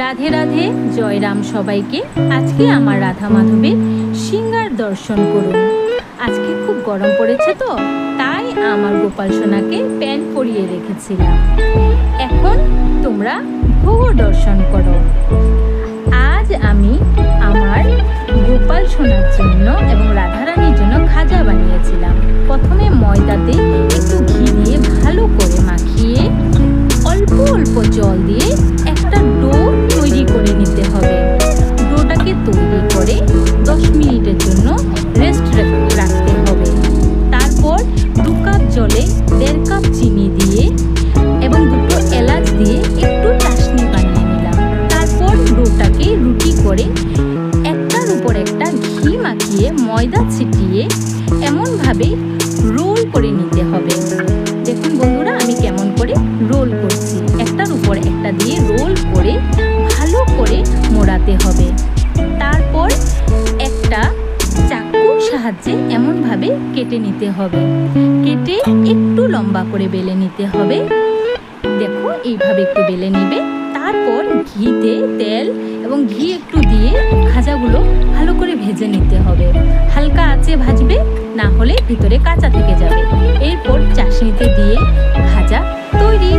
রাধে রাধে, জয় রাম সবাইকে। আজকে আমার রাধা মাধবের সিঙ্গার দর্শন করুন। আজকে খুব গরম পড়েছে তো, তাই আমার গোপাল সোনাকে প্যান্ট পরিয়ে রেখেছিলাম। এখন তোমরা ভোগ দর্শন করো। আজ আমি আমার গোপাল সোনার জন্য এবং রাধারানীর জন্য খাজা বানিয়েছিলাম। প্রথমে ময়দাতে একটু ঘি দিয়ে ভালো করে মাখিয়ে অল্প অল্প জল দিয়ে একটা ডো তৈরি করে নিতে হবে। ডোটাকে তৈরি করে 10 মিনিটের জন্য রেস্ট রাখতে হবে। তারপর 2 কাপ জলে 1.5 কাপ চিনি দিয়ে এবং 2টো এলাচ দিয়ে একটু চাশনি বানিয়ে নিলাম। তারপর ডোটাকে রুটি করে একটার উপর একটা ঘি মাখিয়ে ময়দা ছিটিয়ে এমনভাবে রোল করে নিতে হবে। দেখুন বন্ধুরা, আমি কেমন করে রোল করছি। একটার উপর একটা দিয়ে রোল করে ভালো করে মোড়াতে হবে। তারপর একটা চাকুর সাহায্যে এমনভাবে কেটে নিতে হবে। কেটে একটু লম্বা করে বেলে নিতে হবে। দেখো, এইভাবে একটু বেলে নিবে। তারপর ঘিতে তেল এবং ঘি একটু দিয়ে খাজাগুলো ভালো করে ভেজে নিতে হবে। হালকা আঁচে ভাজবে, না হলে ভিতরে কাঁচা থেকে যাবে। এরপর চাশনিতে দিয়ে ভাজা তৈরি।